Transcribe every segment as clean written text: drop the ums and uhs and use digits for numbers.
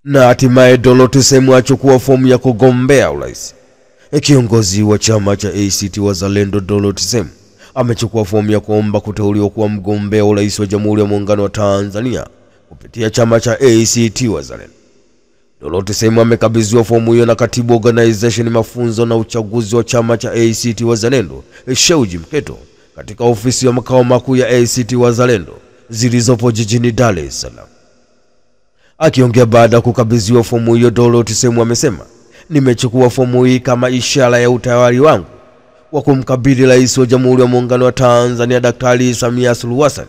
Na hatimaye Dorothy Semu achukua fomu ya kugombea urais. Kiongozi wa chama cha ACT Wazalendo Dorothy Semu amechukua fomu ya kuomba kuteuliwa kuwa mgombea urais wa Jamhuri ya Muungano wa Tanzania kupitia chama cha ACT Wazalendo. Dorothy Semu amekabidhiwa fomu hiyo na katibu organization mafunzo na uchaguzi wa chama cha ACT Wazalendo Sheujji Mteto katika ofisi ya makao makuu ya ACT Wazalendo zilizopo jijini Dar es Salaam. Akiongea baada ya kukabidhiwa fomu hiyo, Dorothy Semu amesema, "Nimechukua fomu hii kama ishara ya utayari wangu wa kumkabidhi Rais wa Jamhuri ya Muungano wa Tanzania Daktari Samia Suluhu Hassan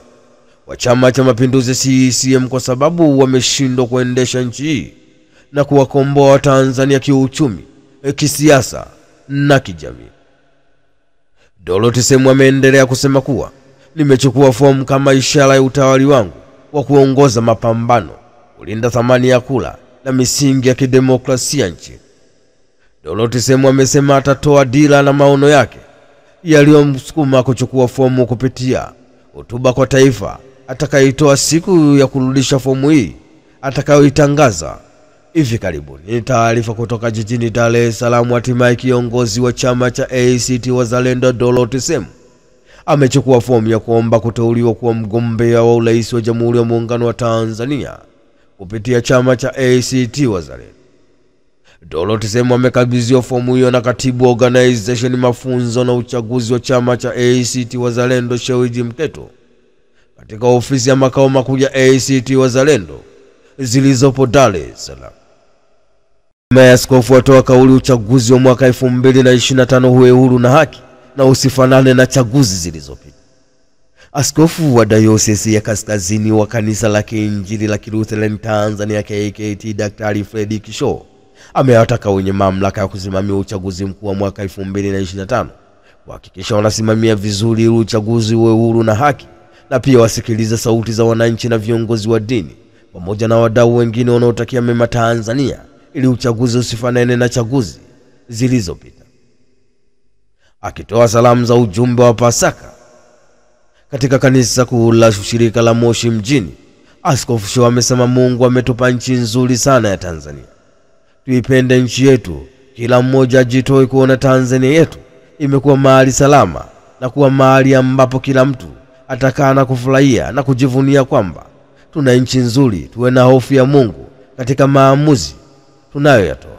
wa Chama cha Mapinduzi CCM kwa sababu wameshindwa kuendesha nchi hii na kuwakomboa Watanzania kiuchumi, kisiasa na kijamii." Dorothy Semu ameendelea kusema kuwa, "Nimechukua fomu kama ishara ya utayari wangu wa kuongoza mapambano, kulinda thamani ya kura na misingi ya kidemokrasia nchi." Dorothy Semu amesema atatoa dira na maono yake yaliyomsukuma kuchukua fomu kupitia hotuba kwa taifa atakayoitoa siku ya kurudisha fomu hii atakayoitangaza hivi karibuni. Ni taarifa kutoka jijini Dar es Salaam. Hatimaye kiongozi wa chama cha ACT Wazalendo Dorothy Semu amechukua fomu ya kuomba kuteuliwa kuwa mgombea wa urais wa Jamhuri ya Muungano wa Tanzania kupitia chama cha ACT Wazalendo. Dorothy Semu amekabidhiwa fomu hiyo na katibu organization mafunzo na uchaguzi wa chama cha ACT Wazalendo Sheujji Mteto katika ofisi ya makao makuu ya ACT Wazalendo zilizopo Dar es Salaam. Askofu atoa kauli uchaguzi wa mwaka 2025 huwe huru na haki na usifanane na chaguzi zilizopita. Askofu wa Dayosisi ya Kaskazini wa Kanisa la Kiinjili la Kilutheri Tanzania KKKT Daktari Fredrick Shaw amewataka wenye mamlaka ya kusimamia uchaguzi mkuu wa mwaka 2025 kuhakikisha wanasimamia vizuri uchaguzi uwe huru na haki, na pia wasikilize sauti za wananchi na viongozi wa dini pamoja na wadau wengine wanaotakia mema Tanzania ili uchaguzi usifanane na chaguzi zilizopita. Akitoa salamu za ujumbe wa Pasaka katika kanisa kuu la shirika la Moshi mjini, Askofu Shaw amesema, "Mungu ametupa nchi nzuri sana ya Tanzania. Tuipende nchi yetu, kila mmoja ajitoe kuona Tanzania yetu imekuwa mahali salama na kuwa mahali ambapo kila mtu atakaa na kufurahia na kujivunia kwamba tuna nchi nzuri. Tuwe na hofu ya Mungu katika maamuzi tunayoyatoa.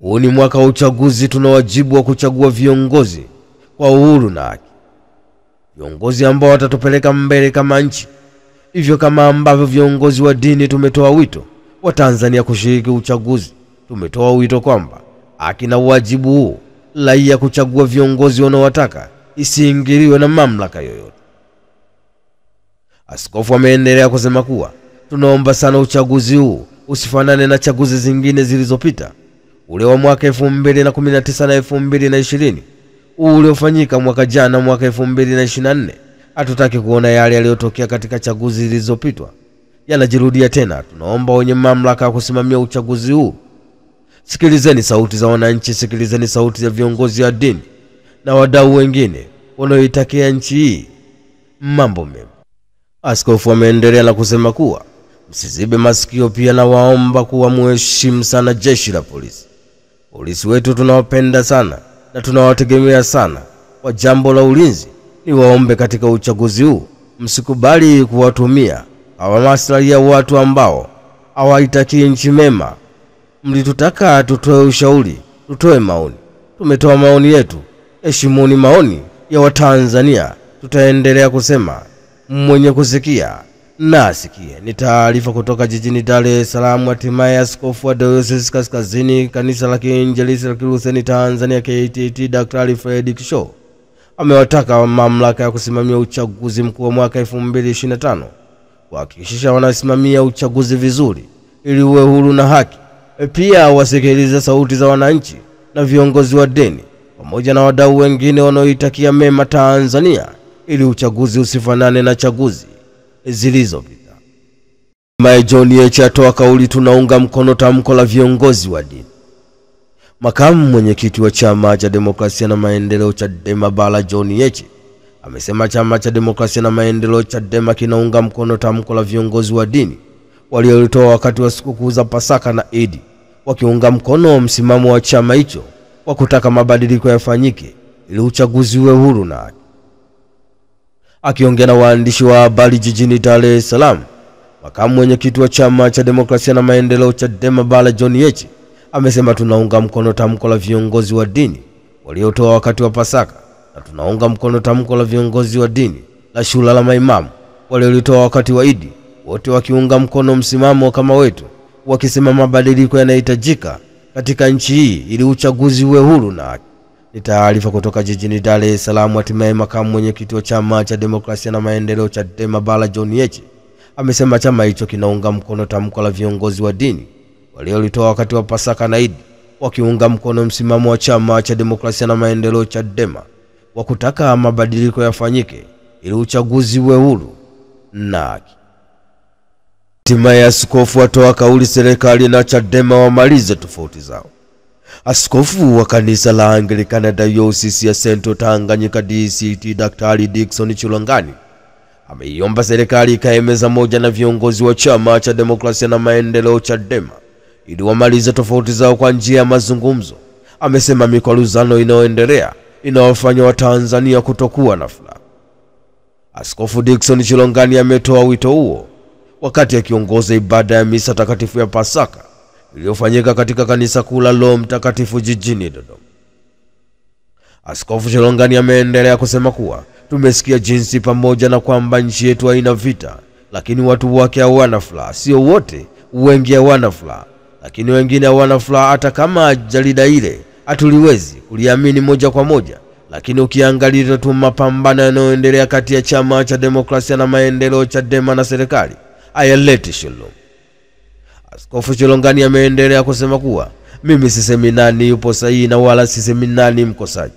Huu ni mwaka wa uchaguzi, tuna wajibu wa kuchagua viongozi kwa uhuru na haki, viongozi ambao watatupeleka mbele kama nchi. Hivyo kama ambavyo viongozi wa dini tumetoa wito wa Tanzania kushiriki uchaguzi, tumetoa wito kwamba haki na wajibu huu raia kuchagua viongozi wanaowataka isiingiliwe na mamlaka yoyote." Askofu ameendelea kusema kuwa, "Tunaomba sana uchaguzi huu usifanane na chaguzi zingine zilizopita, ule wa mwaka 2019 na 2020, uliofanyika mwaka jana mwaka 2024. Hatutaki kuona yale yaliyotokea katika chaguzi zilizopitwa yanajirudia tena. Tunaomba wenye mamlaka ya kusimamia uchaguzi huu, sikilizeni sauti za wananchi, sikilizeni sauti za viongozi wa dini na wadau wengine wanaoitakia nchi hii mambo mema." Askofu ameendelea na kusema kuwa, "Msizibe masikio, pia na waomba kuwa muheshimu sana jeshi la polisi. Polisi wetu tunawapenda sana na tunawategemea sana kwa jambo la ulinzi. Ni waombe katika uchaguzi huu msikubali kuwatumia hawa maslahi ya watu ambao hawaitakii nchi mema. Mlitutaka tutoe ushauri, tutoe maoni. Tumetoa maoni yetu. Heshimuni maoni ya Watanzania. Tutaendelea kusema, mwenye kusikia na asikie." Ni taarifa kutoka jijini Dar es Salaam. Hatimaye askofu wa Dayosisi Kaskazini Kanisa la Kiinjili la Kilutheri Tanzania KKKT Daktari Fredrick Shaw amewataka mamlaka ya kusimamia uchaguzi mkuu wa mwaka 2025 kuhakikisha wanasimamia uchaguzi vizuri ili uwe huru na haki. Pia wasikilize sauti za wananchi na viongozi wa dini pamoja na wadau wengine wanaoitakia mema Tanzania ili uchaguzi usifanane na chaguzi zilizopita. John Heche atoa kauli, "Tunaunga mkono tamko la viongozi wa dini." Makamu mwenyekiti wa Chama cha Demokrasia na Maendeleo Chadema Bara John Heche amesema Chama cha Demokrasia na Maendeleo Chadema kinaunga mkono tamko la viongozi wa dini waliolitoa wakati wa sikukuu za Pasaka na Eid, wakiunga mkono msimamo wa chama hicho wa kutaka mabadiliko yafanyike ili uchaguzi uwe huru na haki. Akiongea na waandishi wa habari jijini Dar es Salaam, makamu mwenyekiti wa Chama cha Demokrasia na Maendeleo Chadema Bala John Heche amesema tunaunga mkono tamko la viongozi wa dini waliotoa wakati wa Pasaka, na tunaunga mkono tamko la viongozi wa dini la shula la maimamu waliolitoa wakati wa Eid, wote wakiunga mkono msimamo kama wetu, wakisema mabadiliko yanahitajika katika nchi hii ili uchaguzi uwe huru na haki. Ni taarifa kutoka jijini Dar es Salaam. Hatimaye makamu mwenyekiti wa Chama cha Demokrasia na Maendeleo Chadema Bala John Heche amesema chama hicho kinaunga mkono tamko la viongozi wa dini waliolitoa wakati wa Pasaka na Eid, wakiunga mkono msimamo wa Chama cha Demokrasia na Maendeleo Chadema wa kutaka mabadiliko yafanyike ili uchaguzi uwe huru na haki. Hatimaye askofu atoa kauli serikali na Chadema wamalize tofauti zao. Askofu wa kanisa la Anglikana Dayosisi ya Central Tanganyika DCT Daktari Dickson Chilongani ameiomba serikali ikae meza moja na viongozi wa Chama cha Demokrasia na Maendeleo Chadema ili wamalize tofauti zao kwa njia ya mazungumzo. Amesema mikwaruzano inayoendelea inawafanya Watanzania kutokuwa na furaha. Askofu Dickson Chilongani ametoa wito huo wakati akiongoza ibada ya misa takatifu ya Pasaka iliyofanyika katika kanisa kuu la Roho Mtakatifu jijini Dodoma. Askofu Chilongani ameendelea kusema kuwa tumesikia jinsi pamoja na kwamba nchi yetu haina vita, lakini watu wake hawana furaha. Sio wote, wengi hawana furaha, lakini wengine hawana furaha. Hata kama jarida ile hatuliwezi kuliamini moja kwa moja, lakini ukiangalia tu mapambano yanayoendelea kati ya Chama cha Demokrasia na Maendeleo Chadema na serikali hayaleti shalom. Askofu Chilongani ameendelea kusema kuwa mimi sisemi nani yupo sahihi na wala sisemi nani mkosaji,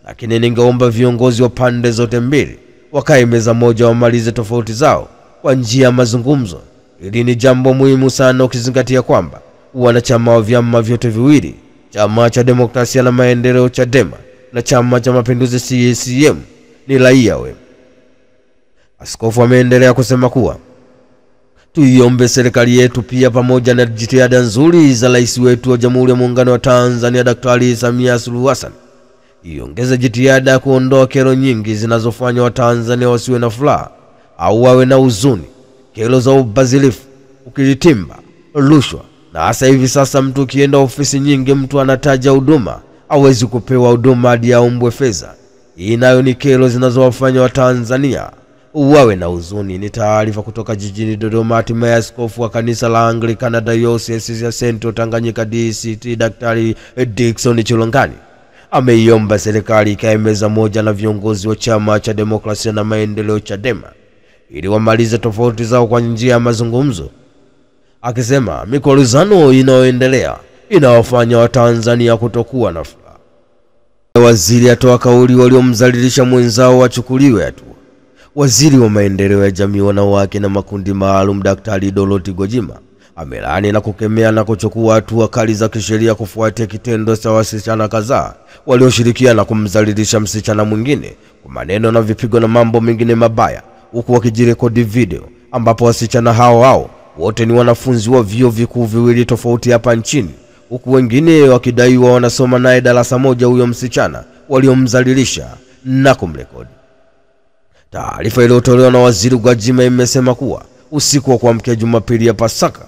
lakini ningeomba viongozi wa pande zote mbili wakae meza moja, wamalize tofauti zao kwa njia ya mazungumzo. Hili ni jambo muhimu sana ukizingatia kwamba wanachama wa vyama vyote viwili, Chama cha Demokrasia na Maendeleo Chadema na Chama cha Mapinduzi CCM, ni raia wema. Askofu ameendelea kusema kuwa tuiombe serikali yetu pia pamoja na jitihada nzuri za rais wetu wa Jamhuri ya Muungano wa Tanzania Daktari Samia Suluhu Hassan iongeze jitihada kuondoa kero nyingi zinazofanya Watanzania wasiwe na furaha au wawe na huzuni. Kero za ubadhirifu, ukiritimba, rushwa, na hasa hivi sasa mtu ukienda ofisi nyingi mtu anataja huduma hawezi kupewa huduma hadi aombwe fedha. Hii nayo ni kero zinazowafanya Watanzania wawe na huzuni. Ni taarifa kutoka jijini Dodoma. Hatimaye askofu wa kanisa la Anglikana Dayosisi ya Central Tanganyika DCT Daktari Dickson Chilongani ameiomba serikali ikae meza moja na viongozi wa Chama cha Demokrasia na Maendeleo Chadema ili wamalize tofauti zao kwa njia ya mazungumzo, akisema mikwaruzano inayoendelea inawafanya Watanzania kutokuwa na furaha. Waziri atoa kauli waliomdhalilisha mwenzao wachukuliwe hatua. Waziri wa Maendeleo ya Jamii, Wanawake na Makundi Maalum Daktari Dorothy Gwajima amelaani na kukemea na kuchukua hatua kali za kisheria kufuatia kitendo cha wasichana kadhaa walioshirikiana kumdhalilisha msichana mwingine kwa maneno na vipigo na mambo mengine mabaya, huku wakijirekodi video ambapo wasichana hao wote ni wanafunzi wa vyuo vikuu viwili tofauti hapa nchini, huku wengine wakidaiwa wanasoma naye darasa moja huyo msichana waliomdhalilisha na kumrekodi. Taarifa iliyotolewa na Waziri Gwajima imesema kuwa usiku wa kuamkia Jumapili ya Pasaka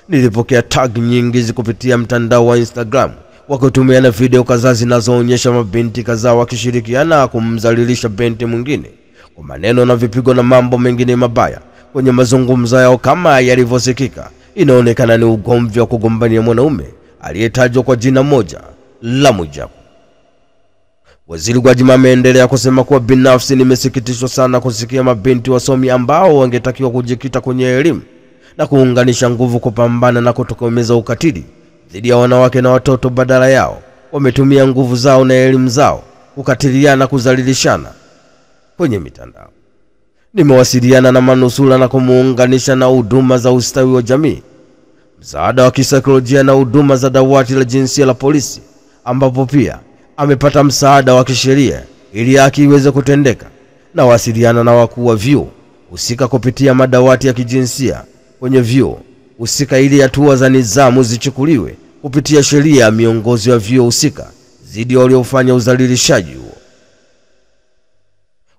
nilipokea tag nyingi kupitia mtandao wa Instagram wakitumiana video kadhaa zinazoonyesha mabinti kadhaa wakishirikiana kumdhalilisha binti mwingine kwa maneno na vipigo na mambo mengine mabaya. Kwenye mazungumzo yao kama yalivyosikika, inaonekana ni ugomvi wa kugombania mwanaume aliyetajwa kwa jina moja la Mwijaku. Waziri Gwajima ameendelea kusema kuwa binafsi nimesikitishwa sana kusikia mabinti wasomi ambao wangetakiwa kujikita kwenye elimu na kuunganisha nguvu kupambana na kutokomeza ukatili dhidi ya wanawake na watoto, badala yao wametumia nguvu zao na elimu zao kukatiliana na kudhalilishana kwenye mitandao. Nimewasiliana na manusura na kumuunganisha na huduma za ustawi wa jamii, msaada wa kisaikolojia na huduma za dawati la jinsia la polisi, ambapo pia amepata msaada wa kisheria ili haki iweze kutendeka. Na wasiliana na wakuu wa vyuo husika kupitia madawati ya kijinsia kwenye vyuo husika ili hatua za nidhamu zichukuliwe kupitia sheria ya miongozo ya vyuo husika dhidi ya waliofanya udhalilishaji huo.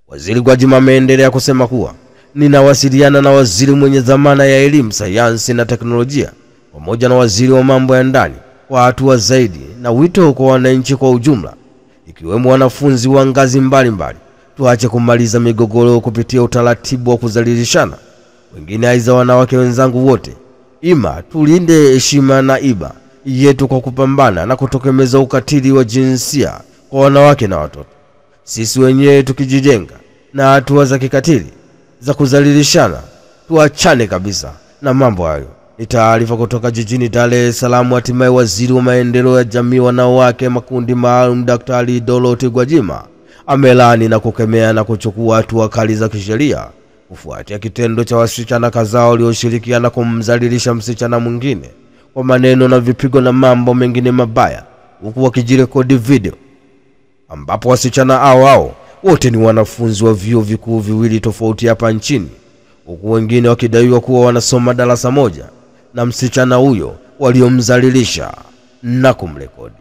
Waziri Gwajima ameendelea kusema kuwa ninawasiliana na waziri mwenye dhamana ya elimu, sayansi na teknolojia pamoja na waziri wa mambo ya ndani kwa hatua zaidi, na wito kwa wananchi kwa ujumla ikiwemo wanafunzi wa ngazi mbalimbali tuache kumaliza migogoro kupitia utaratibu wa kudhalilishana wengine. Aidha, wanawake wenzangu wote, tulinde heshima na iba yetu kwa kupambana na kutokomeza ukatili wa jinsia kwa wanawake na watoto. Sisi wenyewe tukijijenga na hatua za kikatili za kudhalilishana, tuachane kabisa na mambo hayo. Ni taarifa kutoka jijini Dar es Salaam. Hatimaye waziri wa maendeleo ya jamii, wanawake, makundi maalum, Daktari Dorothy Gwajima amelaani na kukemea na kuchukua hatua kali za kisheria kufuatia kitendo cha wasichana kadhaa walioshirikiana kumdhalilisha msichana mwingine kwa maneno na vipigo na mambo mengine mabaya, huku wakijirekodi video ambapo wasichana hao wote ni wanafunzi wa vyuo vikuu viwili tofauti hapa nchini, huku wengine wakidaiwa kuwa wanasoma darasa moja na msichana huyo waliomdhalilisha na kumrekodi.